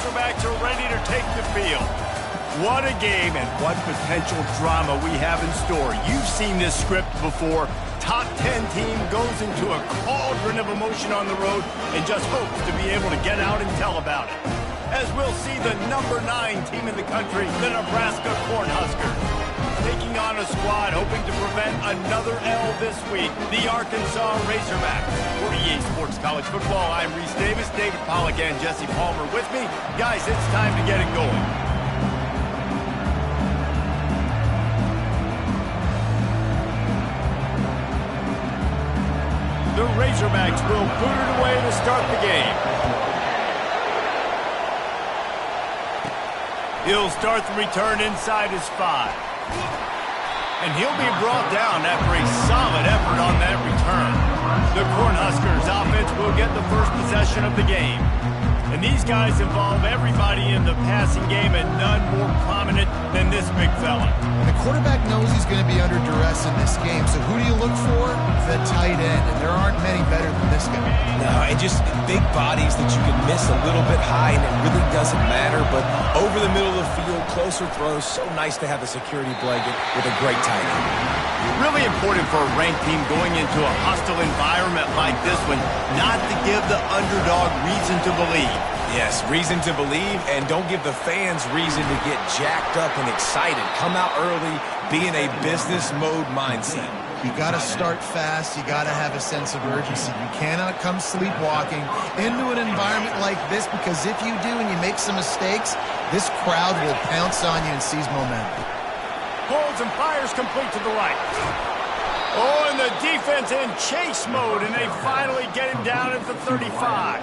Razorbacks are ready to take the field. What a game and what potential drama we have in store. You've seen this script before. Top 10 team goes into a cauldron of emotion on the road and just hopes to be able to get out and tell about it. As we'll see the number 9 team in the country, the Nebraska Cornhuskers, taking on a squad hoping to prevent another L this week, the Arkansas Razorbacks. For EA Sports College Football, I'm Reese Davis, David Pollack, and Jesse Palmer with me. Guys, it's time to get it going. The Razorbacks will boot it away to start the game. He'll start the return inside his 5. And he'll be brought down after a solid effort on that return. The Cornhuskers offense will get the first possession of the game. And these guys involve everybody in the passing game, and none more prominent than this big fella. The quarterback knows he's going to be under duress in this game, so who do you look for? The tight end, and there aren't many better than this guy. No, and just big bodies that you can miss a little bit high, and it really doesn't matter, but over the middle of the field, closer throws, so nice to have a security blanket with a great tight end. Really important for a ranked team going into a hostile environment like this one, not to give the underdog reason to believe. Yes, reason to believe, and don't give the fans reason to get jacked up and excited. Come out early, be in a business mode mindset. You got to start fast. You got to have a sense of urgency. You cannot come sleepwalking into an environment like this, because if you do and you make some mistakes, this crowd will pounce on you and seize momentum. Holds and fires complete to the right. Oh, and the defense in chase mode, and they finally get him down at the 35.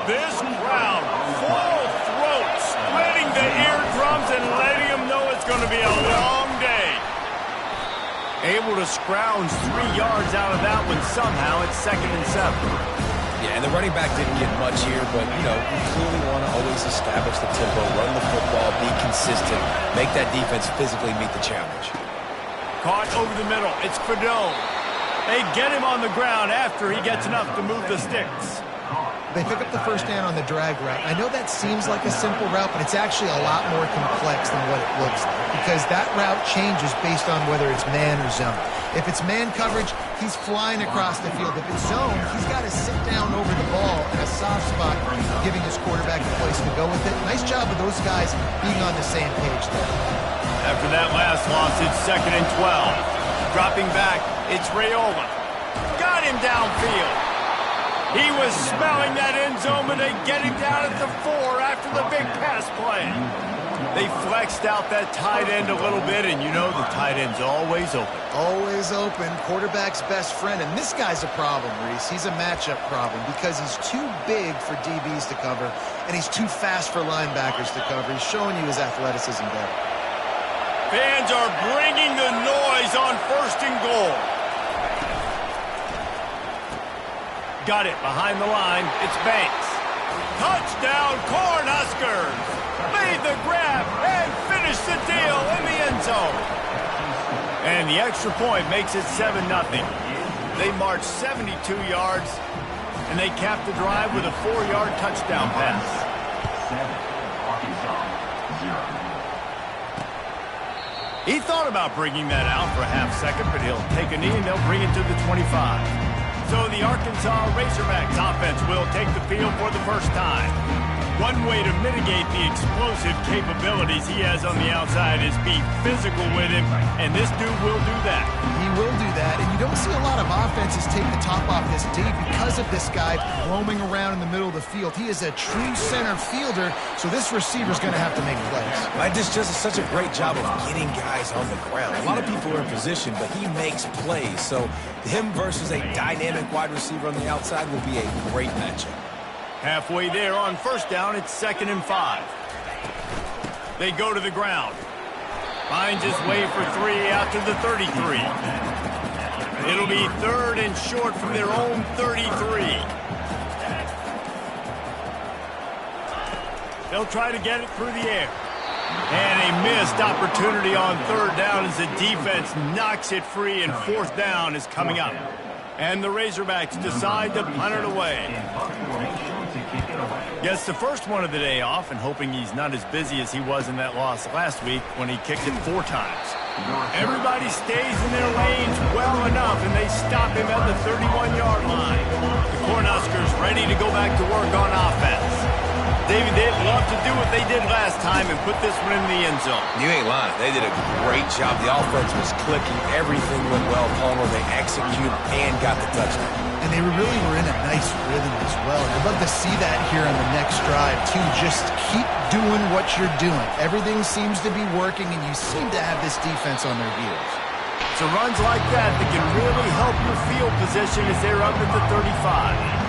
This crowd, full throat, splitting the eardrums and letting them know it's going to be a long day. Able to scrounge 3 yards out of that one somehow. It's 2nd and 7. Yeah, and the running back didn't get much here, but, you know, you clearly want to always establish the tempo, run the football, be consistent, make that defense physically meet the challenge. Caught over the middle. It's Fedone. They get him on the ground after he gets enough to move the sticks. They pick up the first down on the drag route. I know that seems like a simple route, but it's actually a lot more complex than what it looks like, because that route changes based on whether it's man or zone. If it's man coverage, he's flying across the field. If it's zone, he's got to sit down over the ball in a soft spot, giving his quarterback a place to go with it. Nice job of those guys being on the same page there. After that last loss, it's 2nd and 12. Dropping back, it's Raiola. Got him downfield. He was smelling that end zone, but they get him down at the 4 after the big pass play. They flexed out that tight end a little bit, and you know the tight end's always open. Always open, quarterback's best friend. And this guy's a problem, Reese. He's a matchup problem because he's too big for DBs to cover, and he's too fast for linebackers to cover. He's showing you his athleticism there. Fans are bringing the noise on 1st and goal. Got it behind the line. It's Banks. Touchdown, Cornhuskers! Lead the grab and finish the deal in the end zone. And the extra point makes it 7-0. They march 72 yards, and they cap the drive with a 4-yard touchdown pass. He thought about bringing that out for a half second, but he'll take a knee and they'll bring it to the 25. So the Arkansas Razorbacks offense will take the field for the first time. One way to mitigate the explosive capabilities he has on the outside is be physical with him, and this dude will do that. He will do that, and you don't see a lot of offenses take the top off this D because of this guy roaming around in the middle of the field. He is a true center fielder, so this receiver's going to have to make plays. This does such a great job of getting guys on the ground. A lot of people are in position, but he makes plays, so him versus a dynamic wide receiver on the outside will be a great matchup. Halfway there on 1st down, it's 2nd and 5. They go to the ground. Finds his way for 3 out to the 33. It'll be 3rd and short from their own 33. They'll try to get it through the air. And a missed opportunity on 3rd down as the defense knocks it free, and 4th down is coming up. And the Razorbacks decide to punt it away. Gets the first one of the day off and hoping he's not as busy as he was in that loss last week when he kicked it 4 times. Everybody stays in their lanes well enough, and they stop him at the 31-yard line. The Cornhuskers ready to go back to work on offense. David, they'd love to do what they did last time and put this one in the end zone. You ain't lying. They did a great job. The offense was clicking. Everything went well, Palmer. They executed and got the touchdown. And they really were in a nice rhythm as well. And I'd love to see that here on the next drive, too. Just keep doing what you're doing. Everything seems to be working, and you seem to have this defense on their heels. So runs like that can really help your field position as they're up at the 35.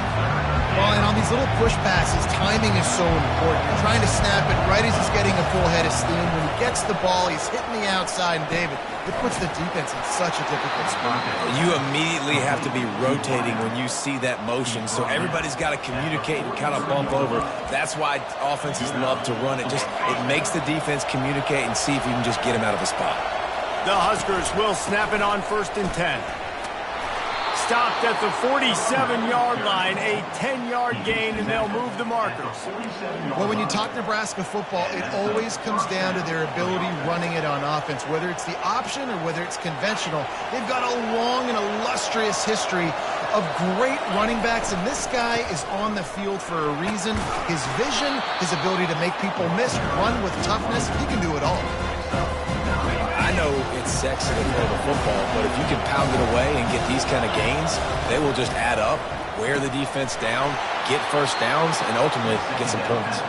Well, and on these little push passes, timing is so important. You're trying to snap it right as he's getting a full head of steam. When he gets the ball, he's hitting the outside, and David, it puts the defense in such a difficult spot. You immediately have to be rotating when you see that motion, so everybody's got to communicate and kind of bump over. That's why offenses love to run it. It makes the defense communicate and see if you can just get him out of a spot. The Huskers will snap it on 1st and 10. Stopped at the 47-yard line, a 10-yard gain, and they'll move the markers. Well, when you talk Nebraska football, it always comes down to their ability running it on offense, whether it's the option or whether it's conventional. They've got a long and illustrious history of great running backs, and this guy is on the field for a reason. His vision, his ability to make people miss, run with toughness, he can do it all. I know it's sexy to throw the football, but if you can pound it away and get these kind of gains, they will just add up, wear the defense down, get first downs, and ultimately get some points.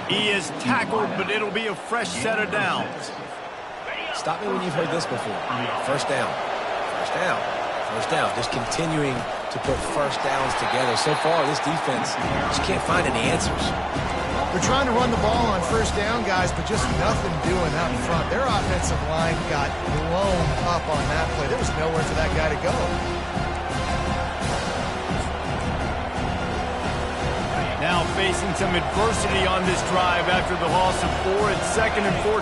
He is tackled, but it'll be a fresh set of downs. Stop me when you've heard this before. First down, first down, first down. Just continuing to put first downs together. So far, this defense just can't find any answers. They're trying to run the ball on first down, guys, but just nothing doing out in front. Their offensive line got blown up on that play. There was nowhere for that guy to go. Now facing some adversity on this drive after the loss of 4 at 2nd and 14.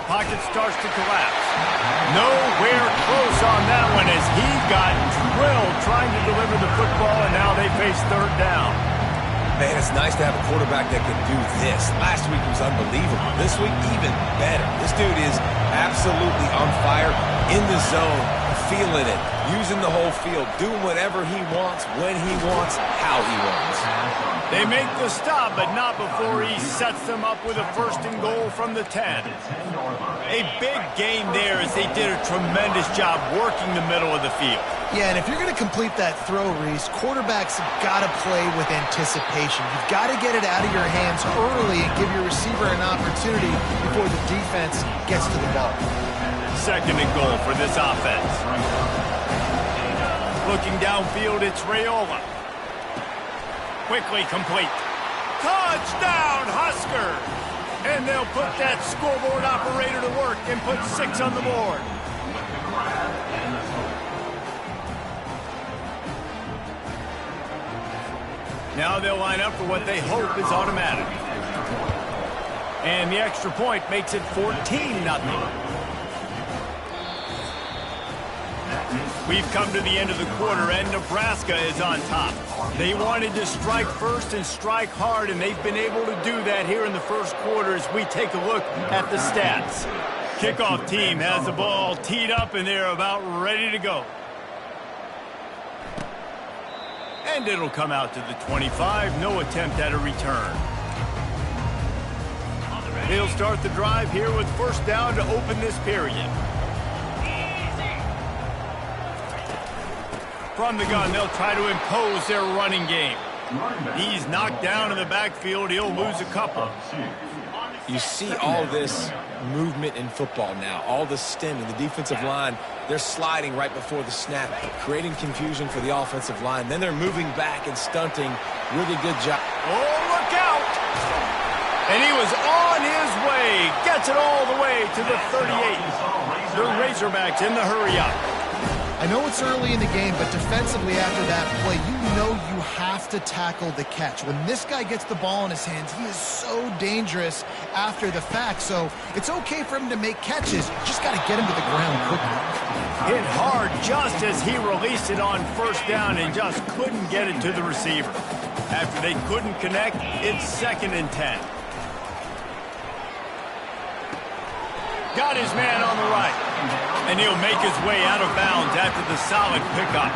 Pocket starts to collapse. Nowhere close on that one as he got drilled trying to deliver the football, and now they face 3rd down. Man, it's nice to have a quarterback that can do this. Last week was unbelievable. This week, even better. This dude is absolutely on fire, in the zone, feeling it, using the whole field, doing whatever he wants, when he wants, how he wants. They make the stop, but not before he sets them up with a 1st and goal from the 10. A big gain there as they did a tremendous job working the middle of the field. Yeah, and if you're going to complete that throw, Reese, quarterbacks have got to play with anticipation. You've got to get it out of your hands early and give your receiver an opportunity before the defense gets to the ball. 2nd and goal for this offense. Looking downfield, it's Raiola. Quickly complete. Touchdown, Husker! And they'll put that scoreboard operator to work and put 6 on the board. Now they'll line up for what they hope is automatic. And the extra point makes it 14-0. We've come to the end of the quarter, and Nebraska is on top. They wanted to strike first and strike hard, and they've been able to do that here in the first quarter as we take a look at the stats. Kickoff team has the ball teed up, and they're about ready to go. And it'll come out to the 25. No attempt at a return. They'll start the drive here with 1st down to open this period. From the gun, they'll try to impose their running game. He's knocked down in the backfield. He'll lose a couple. You see all this movement in football now, all the stemming, the defensive line, they're sliding right before the snap, creating confusion for the offensive line. Then they're moving back and stunting. Really good job. Oh, look out! And he was on his way. Gets it all the way to the 38. The Razorbacks in the hurry-up. I know it's early in the game, but defensively after that play, you know you have to tackle the catch. When this guy gets the ball in his hands, he is so dangerous after the fact. So it's okay for him to make catches. You just got to get him to the ground quickly. Hit hard just as he released it on 1st down and just couldn't get it to the receiver. After they couldn't connect, it's 2nd and 10. Got his man on the right. And he'll make his way out of bounds after the solid pickup.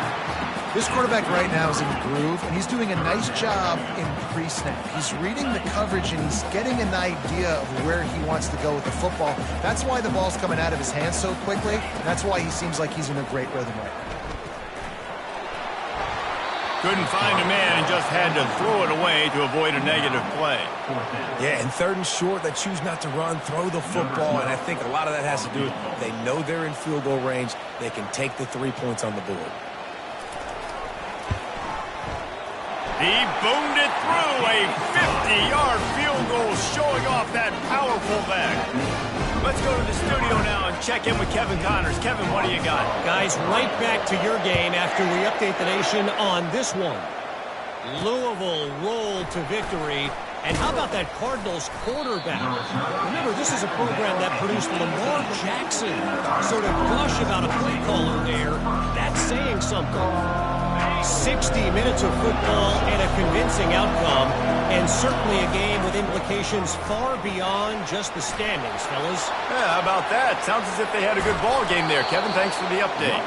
This quarterback right now is in the groove, and he's doing a nice job in pre-snap. He's reading the coverage, and he's getting an idea of where he wants to go with the football. That's why the ball's coming out of his hands so quickly. That's why he seems like he's in a great rhythm right now. Couldn't find a man and just had to throw it away to avoid a negative play. Yeah, and 3rd and short, they choose not to run, throw the football, and I think a lot of that has to do with they know they're in field goal range. They can take the 3 points on the board. He boomed it through, a 50-yard field goal showing off that powerful leg. Let's go to the studio now and check in with Kevin Connors. Kevin, what do you got? Guys, right back to your game after we update the nation on this one. Louisville rolled to victory. And how about that Cardinals quarterback? Remember, this is a program that produced Lamar Jackson. So to gush about a play caller there, that's saying something. 60 minutes of football and a convincing outcome, and certainly a game with implications far beyond just the standings, fellas. Yeah, how about that? Sounds as if they had a good ball game there. Kevin, thanks for the update.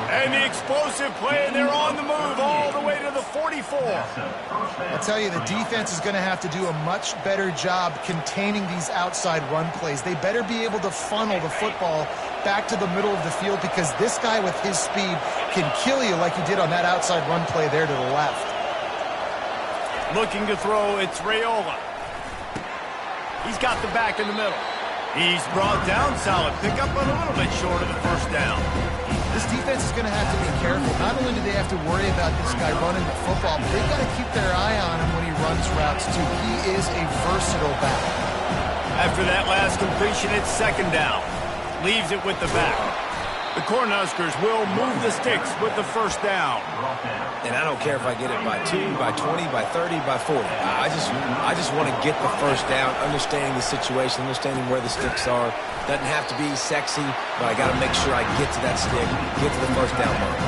And the explosive play, and they're on the move all the way to the 44. I'll tell you, the defense is going to have to do a much better job containing these outside run plays. They better be able to funnel the football back to the middle of the field, because this guy with his speed can kill you like he did on that outside run play there to the left. Looking to throw, it's Raiola. He's got the back in the middle. He's brought down, solid pickup, but a little bit short of the 1st down. This defense is going to have to be careful. Not only do they have to worry about this guy running the football, but they've got to keep their eye on him when he runs routes, too. He is a versatile back. After that last completion, it's 2nd down. Leaves it with the back. The Cornhuskers will move the sticks with the 1st down. And I don't care if I get it by 2, by 20, by 30, by 40. I just want to get the 1st down, understanding the situation, understanding where the sticks are. Doesn't have to be sexy, but I got to make sure I get to that stick, get to the 1st down mark.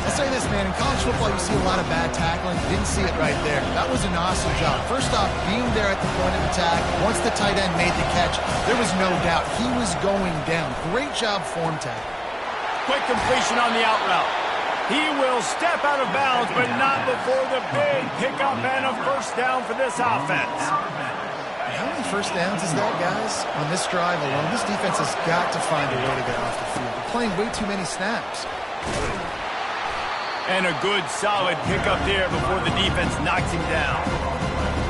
I'll say this, man. In college football, you see a lot of bad tackling. Didn't see it right there. That was an awesome job. First off, being there at the point of attack. Once the tight end made the catch, there was no doubt he was going down. Great job form tackle. Quick completion on the out route. He will step out of bounds, but not before the big pickup and a 1st down for this offense. How many 1st downs is that, guys? On this drive alone, this defense has got to find a way to get off the field. They're playing way too many snaps. And a good, solid pickup there before the defense knocks him down.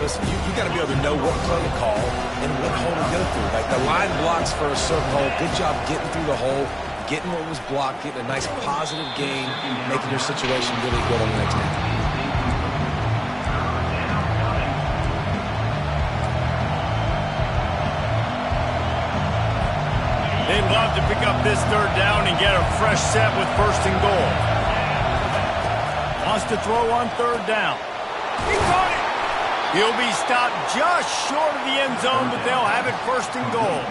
Listen, you got to be able to know what play to call and what hole to go through. Like the line blocks for a certain hole. Good job getting through the hole, getting what was blocked, getting a nice positive gain, making your situation really good on the next down. They'd love to pick up this 3rd down and get a fresh set with 1st and goal. Wants to throw on 3rd down. He caught it! He'll be stopped just short of the end zone, but they'll have it 1st and goal.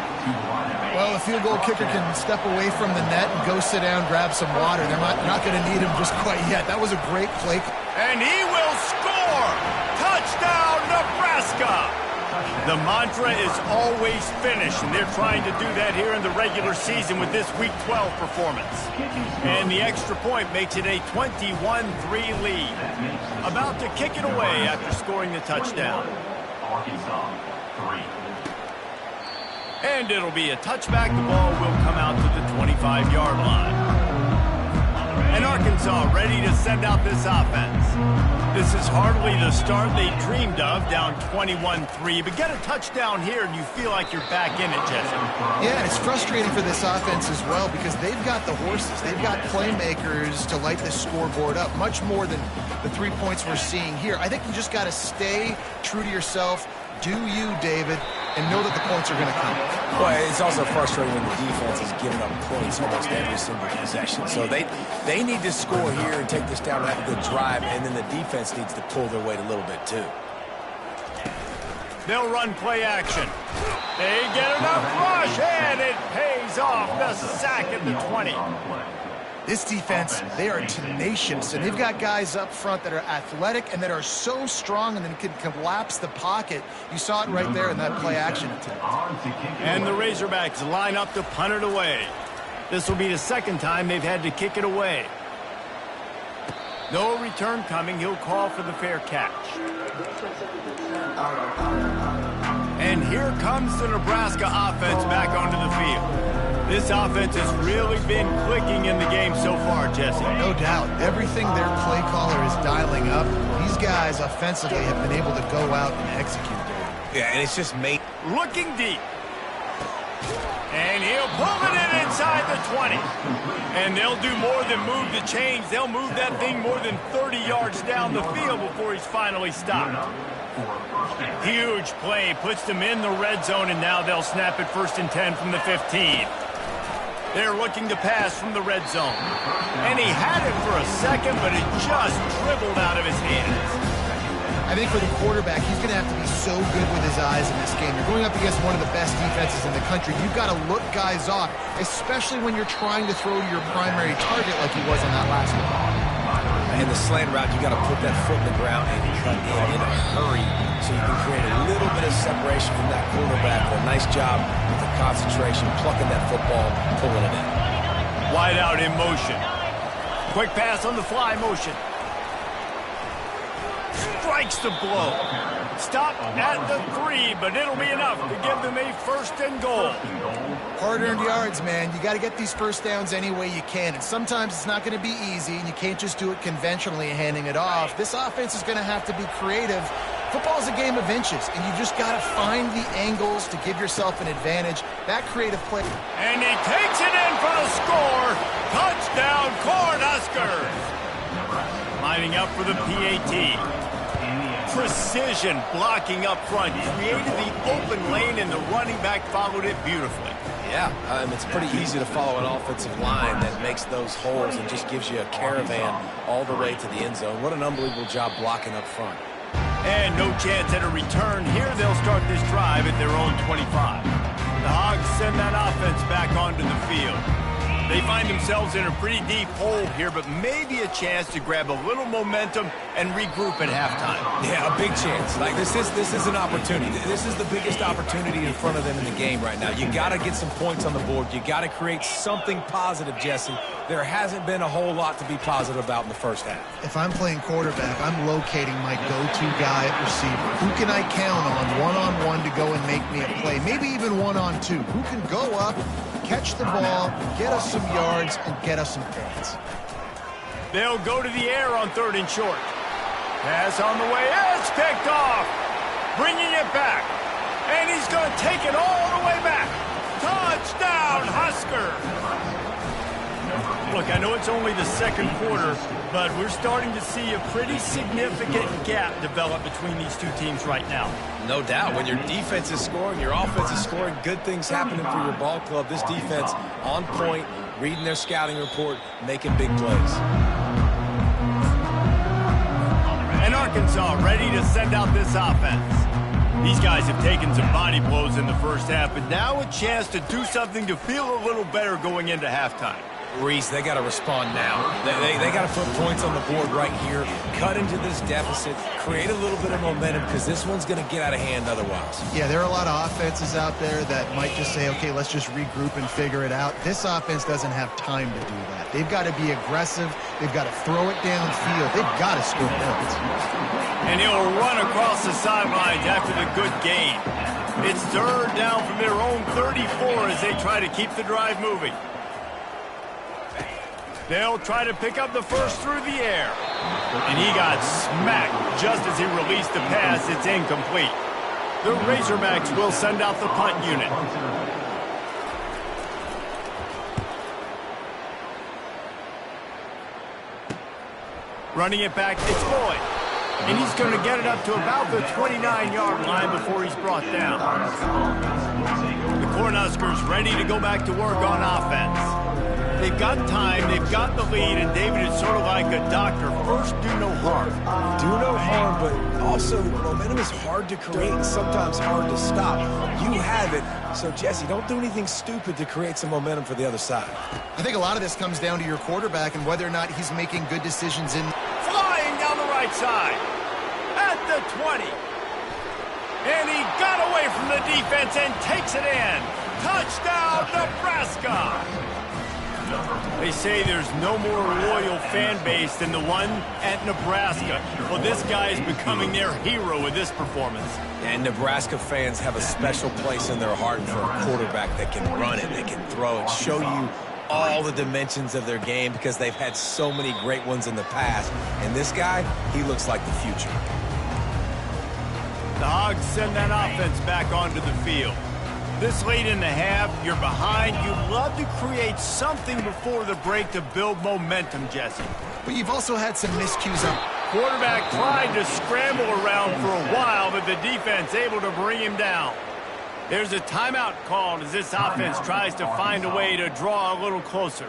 Well, the field goal kicker can step away from the net and go sit down, grab some water. They're not going to need him just quite yet. That was a great play. And he will score! Touchdown, Nebraska! The mantra is always finish, and they're trying to do that here in the regular season with this Week 12 performance. And the extra point makes it a 21-3 lead. About to kick it away after scoring the touchdown. And it'll be a touchback. The ball will come out to the 25-yard line. And Arkansas ready to send out this offense. This is hardly the start they dreamed of, down 21-3. But get a touchdown here, and you feel like you're back in it, Jesse. Yeah, and it's frustrating for this offense as well, because they've got the horses. They've got playmakers to light this scoreboard up, much more than the 3 points we're seeing here. I think you just got to stay true to yourself. Do you, David, and know that the points are going to come. Well, it's also frustrating when the defense is giving up points almost every single possession. So they need to score here and take this down and have a good drive, and then the defense needs to pull their weight a little bit too. They'll run play action. They get enough rush, and it pays off. The sack at the 20. This defense, they are tenacious, and they've got guys up front that are athletic and that are so strong and then can collapse the pocket. You saw it right there in that play-action attempt. And the Razorbacks line up to punt it away. This will be the second time they've had to kick it away. No return coming. He'll call for the fair catch. And here comes the Nebraska offense back onto the field. This offense has really been clicking in the game so far, Jesse. No doubt. Everything their play caller is dialing up, these guys offensively have been able to go out and execute. Yeah, and it's just made. Looking deep. And he'll pull it in inside the 20. And they'll do more than move the chains. They'll move that thing more than 30 yards down the field before he's finally stopped. Huge play, puts them in the red zone, and now they'll snap it 1st and 10 from the 15. They're looking to pass from the red zone. And he had it for a second, but it just dribbled out of his hands. I think for the quarterback, he's going to have to be so good with his eyes in this game. You're going up against one of the best defenses in the country. You've got to look guys off, especially when you're trying to throw to your primary target like he was on that last one. In the slant route, you got to put that foot in the ground and cut in a hurry so you can create a little bit of separation from that quarterback. A nice job with the concentration, plucking that football, pulling it in. Wide out in motion. Quick pass on the fly motion. Strikes the blow. Stop at the 3, but it'll be enough to give them a 1st and goal. Hard-earned yards, man. You got to get these first downs any way you can, and sometimes it's not going to be easy, and you can't just do it conventionally handing it off. This offense is going to have to be creative. Football's a game of inches, and you just got to find the angles to give yourself an advantage. That creative play. And he takes it in for the score. Touchdown, Cornhuskers. Lining up for the PAT. Precision blocking up front. Created the open lane, and the running back followed it beautifully. Yeah, it's pretty easy to follow an offensive line that makes those holes and just gives you a caravan all the way to the end zone. What an unbelievable job blocking up front. And no chance at a return. Here they'll start this drive at their own 25. The Hogs send that offense back onto the field. They find themselves in a pretty deep hole here, but maybe a chance to grab a little momentum and regroup at halftime. Yeah, a big chance. Like this is an opportunity. This is the biggest opportunity in front of them in the game right now. You got to get some points on the board. You got to create something positive, Jesse. There hasn't been a whole lot to be positive about in the first half. If I'm playing quarterback, I'm locating my go-to guy at receiver. Who can I count on one-on-one to go and make me a play? Maybe even one-on-two. Who can go up, catch the ball, get us some yards, and get us some points. They'll go to the air on 3rd and short. Pass on the way. It's picked off. Bringing it back. And he's going to take it all the way back. Touchdown, Husker. Look, I know it's only the 2nd quarter, but we're starting to see a pretty significant gap develop between these two teams right now. No doubt. When your defense is scoring, your offense is scoring, good things happening for your ball club. This defense on point, reading their scouting report, making big plays. And Arkansas ready to send out this offense. These guys have taken some body blows in the first half, but now a chance to do something to feel a little better going into halftime. Reese, they got to respond now. They got to put points on the board right here, cut into this deficit, create a little bit of momentum, because this one's going to get out of hand otherwise. Yeah, there are a lot of offenses out there that might just say, okay, let's just regroup and figure it out. This offense doesn't have time to do that. They've got to be aggressive. They've got to throw it downfield. They've got to score points. And he'll run across the sidelines after the good gain. It's 3rd down from their own 34 as they try to keep the drive moving. They'll try to pick up the first through the air. And he got smacked just as he released the pass. It's incomplete. The Razorbacks will send out the punt unit. Running it back, it's Boyd. And he's going to get it up to about the 29-yard line before he's brought down. The Cornhuskers ready to go back to work on offense. They've got time, they've got the lead, and David is sort of like a doctor. First, do no harm. Do no harm, but also, momentum is hard to create and sometimes hard to stop. You have it, so Jesse, don't do anything stupid to create some momentum for the other side. I think a lot of this comes down to your quarterback and whether or not he's making good decisions in. Flying down the right side. At the 20. And he got away from the defense and takes it in. Touchdown, Nebraska! They say there's no more loyal fan base than the one at Nebraska. Well, this guy is becoming their hero with this performance. And Nebraska fans have a special place in their heart for a quarterback that can run it, that can throw it, show you all the dimensions of their game because they've had so many great ones in the past. And this guy, he looks like the future. The Hogs send that offense back onto the field. This late in the half, you're behind. You'd love to create something before the break to build momentum, Jesse. But you've also had some miscues on. Quarterback tried to scramble around for a while, but the defense able to bring him down. There's a timeout called as this offense tries to find a way to draw a little closer.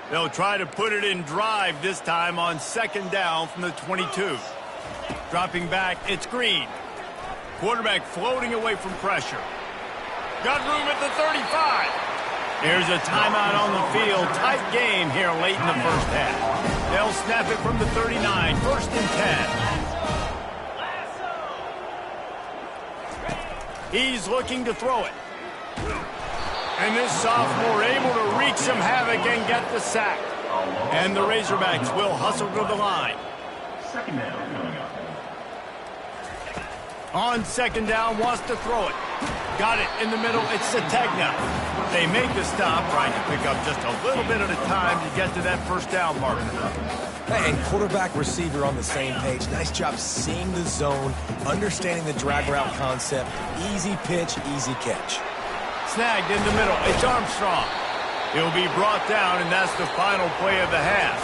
They'll try to put it in drive this time on second down from the 22. Dropping back, it's Green. Quarterback floating away from pressure. Got room at the 35. Here's a timeout on the field. Tight game here late in the first half. They'll snap it from the 39. First and 10. He's looking to throw it. And this sophomore able to wreak some havoc and get the sack. And the Razorbacks will hustle to the line. Second down coming up. On second down, wants to throw it. Got it in the middle. It's Sategna. They make the stop, trying to pick up just a little bit at a time to get to that first down marker. And quarterback receiver on the same page. Nice job seeing the zone, understanding the drag route concept. Easy pitch, easy catch. Snagged in the middle. It's Armstrong. He'll be brought down, and that's the final play of the half.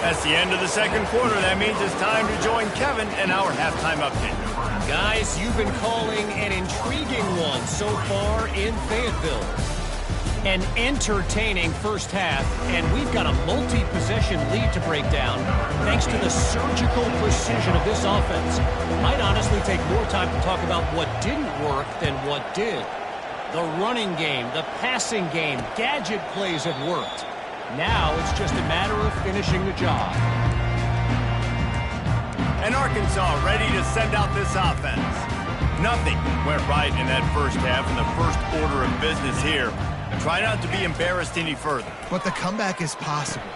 That's the end of the second quarter. That means it's time to join Kevin and our halftime update. Guys, you've been calling an intriguing one so far in Fayetteville. An entertaining first half, and we've got a multi-possession lead to break down thanks to the surgical precision of this offense. Might honestly take more time to talk about what didn't work than what did. The running game, the passing game, gadget plays have worked. Now it's just a matter of finishing the job. And Arkansas ready to send out this offense. Nothing went right in that first half in the first order of business here. And try not to be embarrassed any further. But the comeback is possible.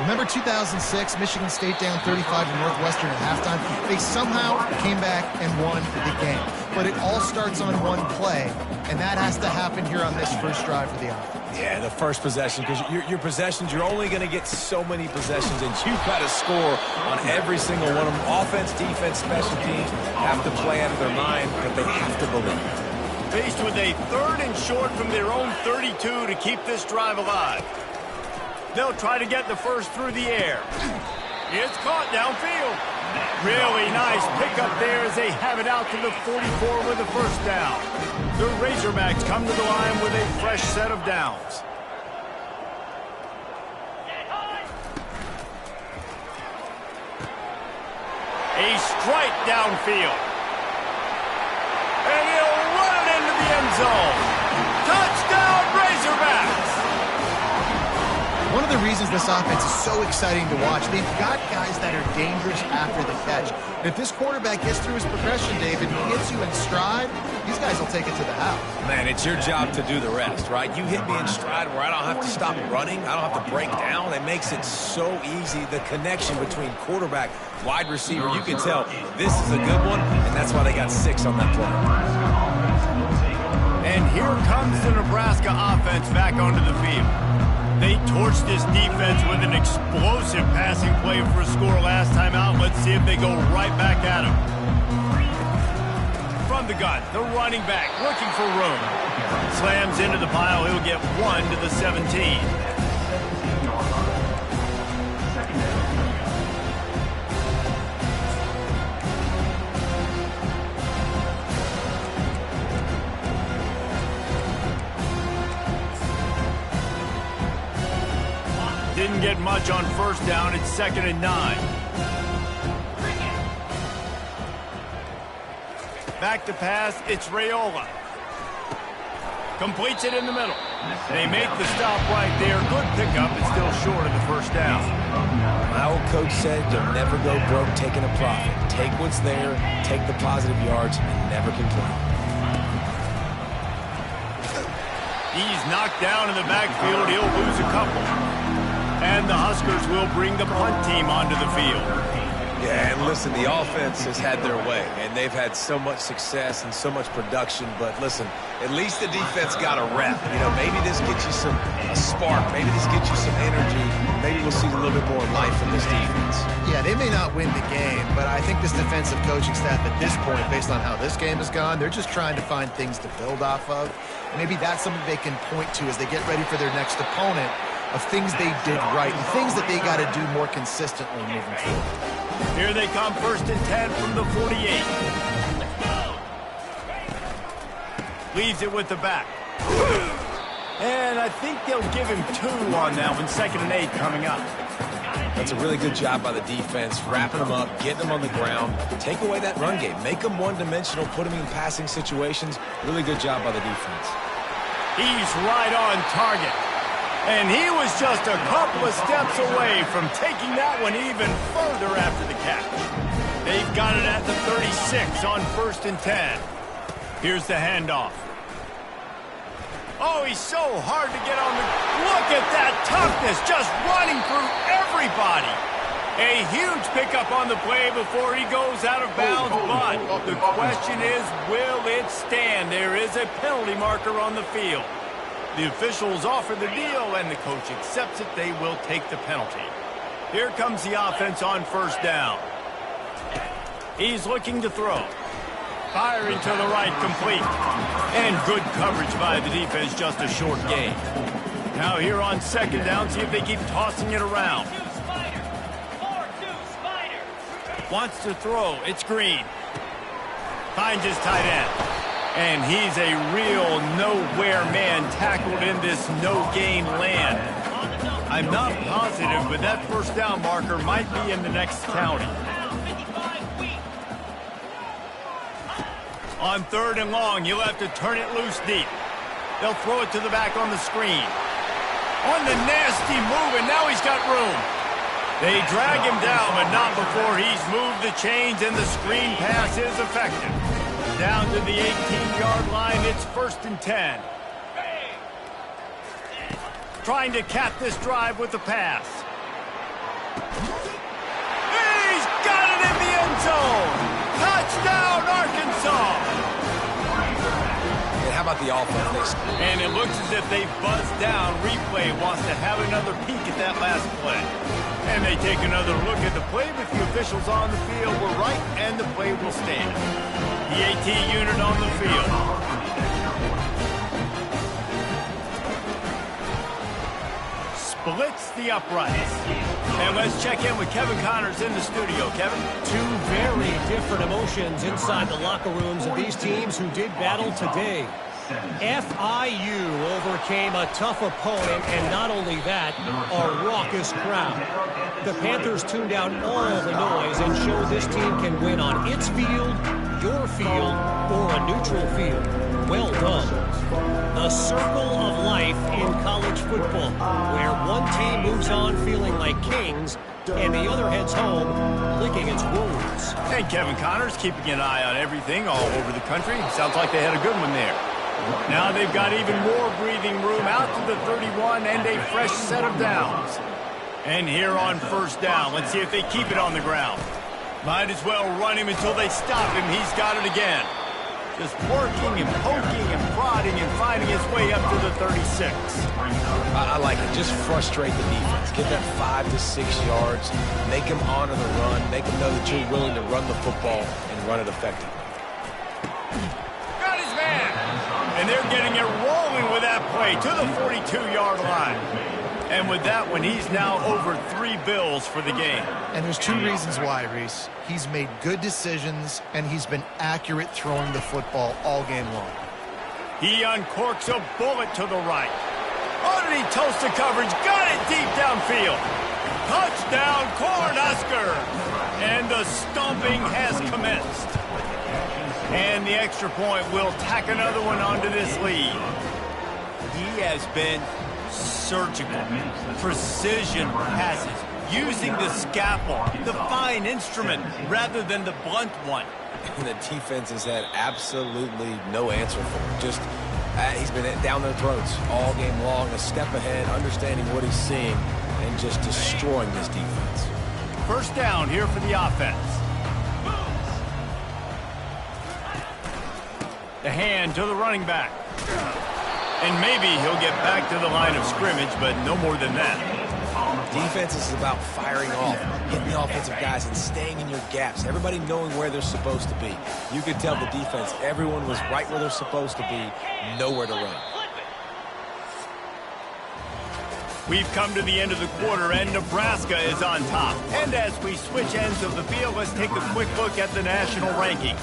Remember 2006, Michigan State down 35 to Northwestern at halftime? They somehow came back and won the game. But it all starts on one play, and that has to happen here on this first drive for the offense. Yeah, the first possession, because your possessions, you're only going to get so many possessions, and you've got to score on every single one of them. Offense, defense, special teams have to play out of their mind, but they have to believe. Faced with a third and short from their own 32 to keep this drive alive. They'll try to get the first through the air. It's caught downfield. Really nice pickup there as they have it out to the 44 with the first down. The Razorbacks come to the line with a fresh set of downs. A strike downfield. And he'll run it into the end zone. Touchdown, Razorbacks! One of the reasons this offense is so exciting to watch, they've got guys that are dangerous after the catch. And if this quarterback gets through his progression, David, and he gets you in stride, these guys will take it to the house. Man, it's your job to do the rest, right? You hit me in stride where I don't have to stop running. I don't have to break down. It makes it so easy. The connection between quarterback, wide receiver, you can tell this is a good one, and that's why they got 6 on that play. And here comes the Nebraska offense back onto the field. They torched this defense with an explosive passing play for a score last time out. Let's see if they go right back at him. From the gun, the running back looking for room. Slams into the pile. He'll get 1 to the 17. Didn't get much on first down. It's 2nd and 9. Back to pass, it's Raiola. Completes it in the middle. They make the stop right there. Good pickup, but still short of the first down. My old coach said you'll never go broke taking a profit. Take what's there, take the positive yards, and never complain. He's knocked down in the backfield. He'll lose a couple. And the Huskers will bring the punt team onto the field. Yeah, and listen, the offense has had their way, and they've had so much success and so much production. But listen, at least the defense got a rep. You know, maybe this gets you a spark. Maybe this gets you some energy. Maybe we'll see a little bit more life from this defense. Yeah, they may not win the game, but I think this defensive coaching staff at this point, based on how this game has gone, they're just trying to find things to build off of. Maybe that's something they can point to as they get ready for their next opponent, of things they did right and things that they got to do more consistently moving forward. Here they come, 1st and 10 from the 48. Leaves it with the back. And I think they'll give him 2 on that one. 2nd and 8 coming up. That's a really good job by the defense, wrapping them up, getting them on the ground. Take away that run game. Make them one-dimensional, put them in passing situations. Really good job by the defense. He's right on target. And he was just a couple of steps away from taking that one even further after the catch. They've got it at the 36 on 1st and 10. Here's the handoff. Oh, he's so hard to get on the... Look at that toughness, just running through everybody. A huge pickup on the play before he goes out of bounds, but the question is, will it stand? There is a penalty marker on the field. The officials offer the deal, and the coach accepts it. They will take the penalty. Here comes the offense on 1st down. He's looking to throw. Firing to the right, complete. And good coverage by the defense, just a short gain. Now here on 2nd down, see if they keep tossing it around. Wants to throw, it's Green. Finds his tight end. And he's a real nowhere man tackled in this no-gain land. I'm not positive, but that 1st down marker might be in the next county. On 3rd and long, you'll have to turn it loose deep. They'll throw it to the back on the screen. On the nasty move, and now he's got room. They drag him down, but not before he's moved the chains, and the screen pass is effective. Down to the 18-yard line, it's 1st and 10. Trying to cap this drive with the pass. He's got it in the end zone! Touchdown, Arkansas! And how about the offense? And it looks as if they buzzed down. Replay wants to have another peek at that last play. And they take another look at the play, but the officials on the field were right, and the play will stand. The AT unit on the field. Splits the uprights. And let's check in with Kevin Connors in the studio. Kevin? 2 very different emotions inside the locker rooms of these teams who did battle today. FIU overcame a tough opponent, and not only that, a raucous crowd. The Panthers tuned out all the noise and showed this team can win on its field, your field, or a neutral field. Well done. The circle of life in college football, where one team moves on feeling like kings, and the other heads home licking its wounds. And Kevin Connors keeping an eye on everything all over the country. Sounds like they had a good one there. Now they've got even more breathing room out to the 31 and a fresh set of downs. And here on 1st down, let's see if they keep it on the ground. Might as well run him until they stop him. He's got it again. Just working and poking and prodding and finding his way up to the 36. I like it. Just frustrate the defense. Get that 5 to 6 yards. Make them honor the run. Make them know that you're willing to run the football and run it effectively. Got his man. And they're getting it rolling with that play to the 42-yard line. And with that one, he's now over 3 bills for the game. And there's 2 reasons why, Reese. He's made good decisions, and he's been accurate throwing the football all game long. He uncorks a bullet to the right. Oh, did he toast the coverage? Got it deep downfield. Touchdown, Cornhuskers! And the The stomping has commenced. And the extra point will tack another one onto this lead. He has been surgical, precision passes, using the scalpel, the fine instrument, rather than the blunt one. And the defense has had absolutely no answer for him. Just, he's been down their throats all game long, a step ahead, understanding what he's seeing, and just destroying this defense. First down here for the offense. The hand to the running back. And maybe he'll get back to the line of scrimmage, but no more than that. Defense is about firing off, hitting the offensive guys, and staying in your gaps. Everybody knowing where they're supposed to be. You could tell the defense, everyone was right where they're supposed to be, nowhere to run. We've come to the end of the quarter, and Nebraska is on top. And as we switch ends of the field, let's take a quick look at the national rankings.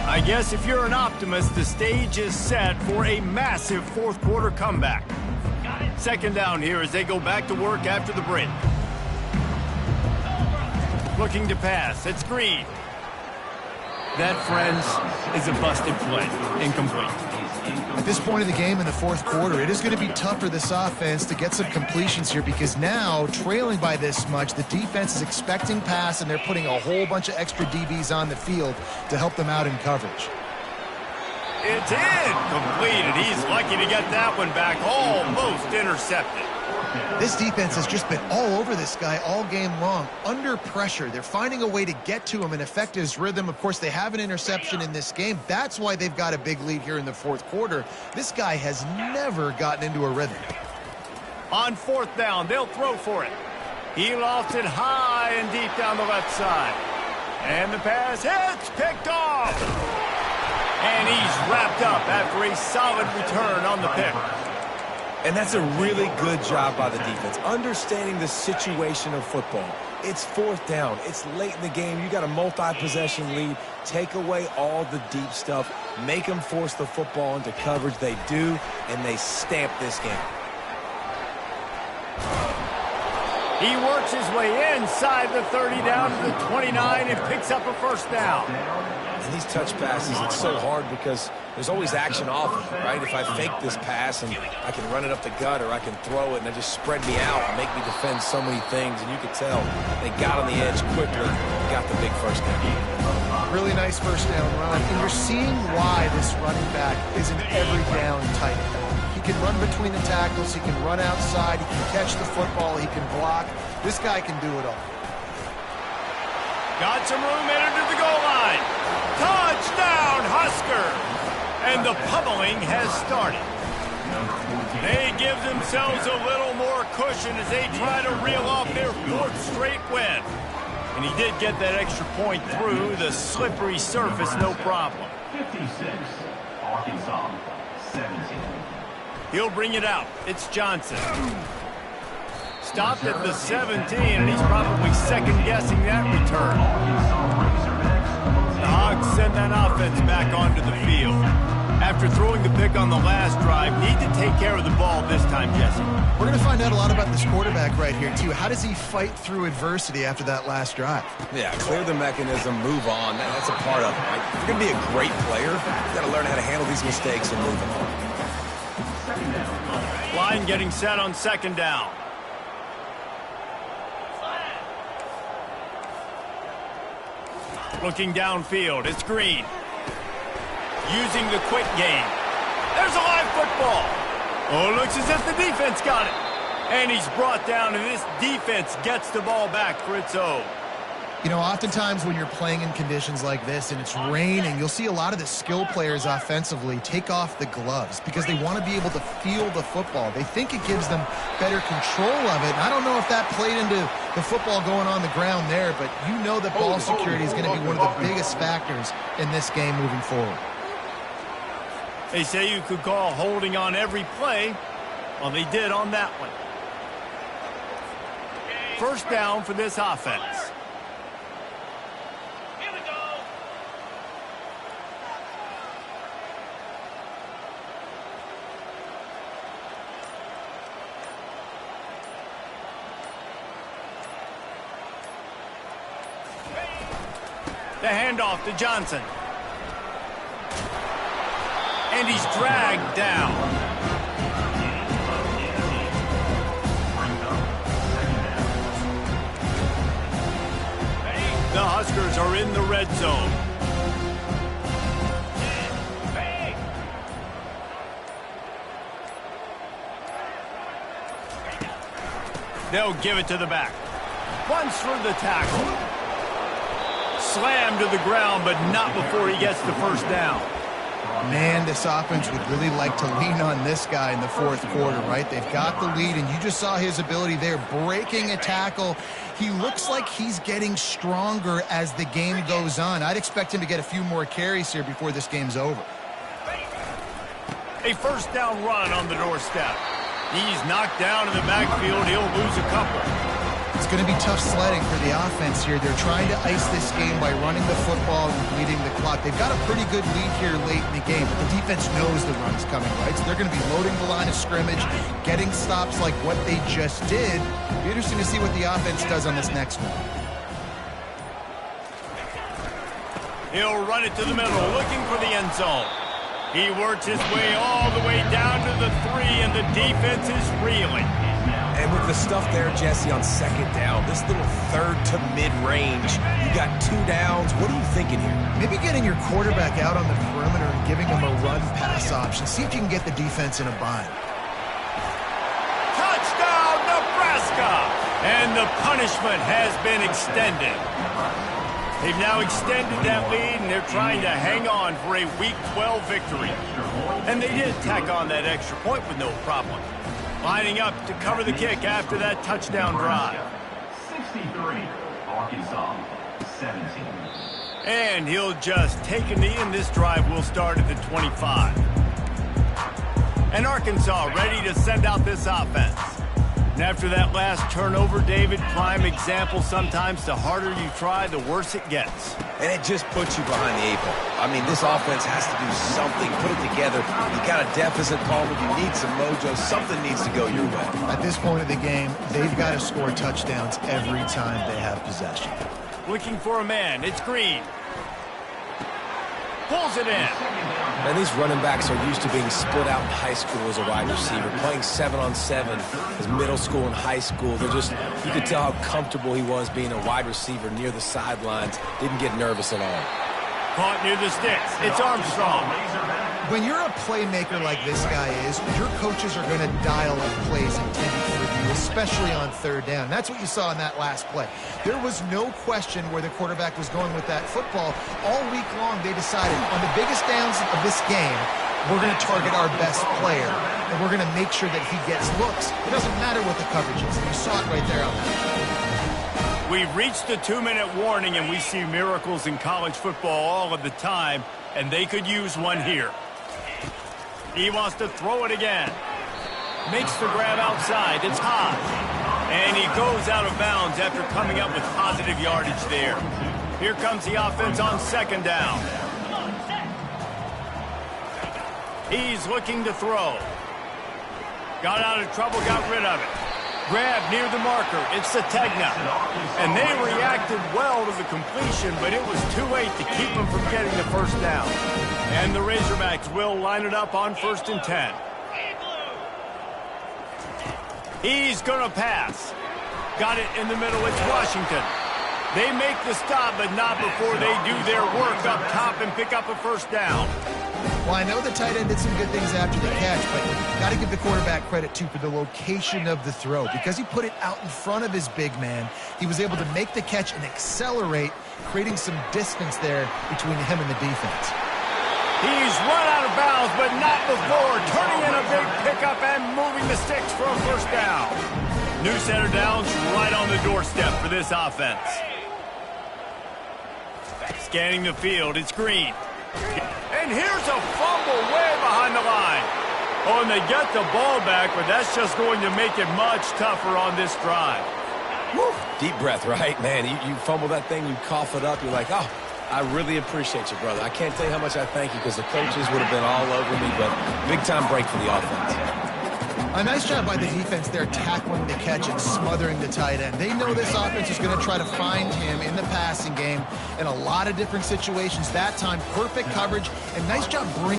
I guess if you're an optimist, the stage is set for a massive fourth quarter comeback. Second down here as they go back to work after the break. Looking to pass. It's Green. That, friends, is a busted play. Incomplete. At this point of the game in the fourth quarter, it is going to be tough for this offense to get some completions here because now, trailing by this much, the defense is expecting pass and they're putting a whole bunch of extra DBs on the field to help them out in coverage. It's incomplete, and he's lucky to get that one back, almost intercepted. This defense has just been all over this guy all game long, under pressure. They're finding a way to get to him and affect his rhythm. Of course, they have an interception in this game. That's why they've got a big lead here in the fourth quarter. This guy has never gotten into a rhythm. On fourth down, they'll throw for it. He lofts it high and deep down the left side. And the pass hits, picked off. And he's wrapped up after a solid return on the pick. And that's a really good job by the defense, understanding the situation of football. It's fourth down. It's late in the game. You got a multi-possession lead. Take away all the deep stuff. Make them force the football into coverage. They do, and they stamp this game. He works his way inside the 30 down to the 29 and picks up a first down. And these touch passes, it's so hard because there's always action off of it, right? If I fake this pass and I can run it up the gut or I can throw it and it just spread me out and make me defend so many things. And you could tell they got on the edge quickly and got the big first down. Really nice first down run. And you're seeing why this running back is an every down type. He can run between the tackles. He can run outside. He can catch the football. He can block. This guy can do it all. Got some room headed to the goal line. Touchdown, Husker! And the pummeling has started. They give themselves a little more cushion as they try to reel off their fourth straight win. And he did get that extra point through the slippery surface, no problem. 56, Arkansas, 17. He'll bring it out. It's Johnson. Stopped at the 17, and he's probably second-guessing that return. The Hogs send that offense back onto the field. After throwing the pick on the last drive, need to take care of the ball this time, Jesse. We're going to find out a lot about this quarterback right here, too. How does he fight through adversity after that last drive? Yeah, clear the mechanism, move on. That's a part of it, right? If you're going to be a great player, you've got to learn how to handle these mistakes and move on. Line getting set on second down. Looking downfield, it's Green. Using the quick game. There's a live football. Oh, looks as if the defense got it. And he's brought down, and this defense gets the ball back for its own. You know, oftentimes when you're playing in conditions like this and it's raining, you'll see a lot of the skill players offensively take off the gloves because they want to be able to feel the football. They think it gives them better control of it. And I don't know if that played into the football going on the ground there, but you know that ball security is going to be one of the biggest factors in this game moving forward. They say you could call holding on every play. Well, they did on that one. First down for this offense. The handoff to Johnson. And he's dragged down. The Huskers are in the red zone. They'll give it to the back. Runs for the tackle. Slammed to the ground, but not before he gets the first down. Man, this offense would really like to lean on this guy in the fourth quarter, right? They've got the lead, and you just saw his ability there, breaking a tackle. He looks like he's getting stronger as the game goes on. I'd expect him to get a few more carries here before this game's over. A first down run on the doorstep. He's knocked down in the backfield. He'll lose a couple. It's going to be tough sledding for the offense here. They're trying to ice this game by running the football and bleeding the clock. They've got a pretty good lead here late in the game, but the defense knows the run's coming, right? So they're going to be loading the line of scrimmage, getting stops like what they just did. It'll be interesting to see what the offense does on this next one. He'll run it to the middle, looking for the end zone. He works his way all the way down to the 3, and the defense is reeling. And with the stuff there, Jesse, on second down, this little third to mid-range, you got 2 downs. What are you thinking here? Maybe getting your quarterback out on the perimeter and giving him a run-pass option. See if you can get the defense in a bind. Touchdown, Nebraska! And the punishment has been extended. They've now extended that lead, and they're trying to hang on for a Week 12 victory. And they did tack on that extra point with no problem. Lining up to cover the kick after that touchdown drive. 63, Arkansas, 17. And he'll just take a knee, and this drive will start at the 25. And Arkansas ready to send out this offense. And after that last turnover, David, prime example sometimes the harder you try, the worse it gets. And it just puts you behind the 8 ball. I mean, this offense has to do something, put it together. You got a deficit, Palmer. You need some mojo. Something needs to go your way. At this point of the game, they've got to score touchdowns every time they have possession. Looking for a man. It's Green. Pulls it in. And these running backs are used to being split out in high school as a wide receiver, playing 7-on-7 as middle school and high school. They're just, you could tell how comfortable he was being a wide receiver near the sidelines. Didn't get nervous at all. Caught near the sticks. It's Armstrong. When you're a playmaker like this guy is, your coaches are going to dial up plays intended for you, especially on third down. And that's what you saw in that last play. There was no question where the quarterback was going with that football. All week long, they decided on the biggest downs of this game, we're going to target our best player, and we're going to make sure that he gets looks. It doesn't matter what the coverage is. And you saw it right there on that. We've reached the 2-minute warning, and we see miracles in college football all of the time, and they could use one here. He wants to throw it again. Makes the grab outside. It's high. And he goes out of bounds after coming up with positive yardage there. Here comes the offense on second down. He's looking to throw. Got out of trouble, got rid of it. Grab near the marker. It's Sategna. And they reacted well to the completion, but it was too late to keep them from getting the first down. And the Razorbacks will line it up on 1st and 10. He's going to pass. Got it in the middle. It's Washington. They make the stop, but not before they do their work up top and pick up a first down. Well, I know the tight end did some good things after the catch, but got to give the quarterback credit, too, for the location of the throw. Because he put it out in front of his big man, he was able to make the catch and accelerate, creating some distance there between him and the defense. He's run out of bounds, but not before turning in a big pickup and moving the sticks for a first down. New center downs right on the doorstep for this offense. Scanning the field, it's Green. And here's a fumble way behind the line. Oh, and they get the ball back, but that's just going to make it much tougher on this drive. Woo. Deep breath, right? Man, you fumble that thing, you cough it up, you're like, oh, I really appreciate you, brother. I can't tell you how much I thank you because the coaches would have been all over me, but big-time break for the offense. A nice job by the defense there, tackling the catch and smothering the tight end. They know this offense is going to try to find him in the passing game in a lot of different situations. That time, perfect coverage, and nice job bringing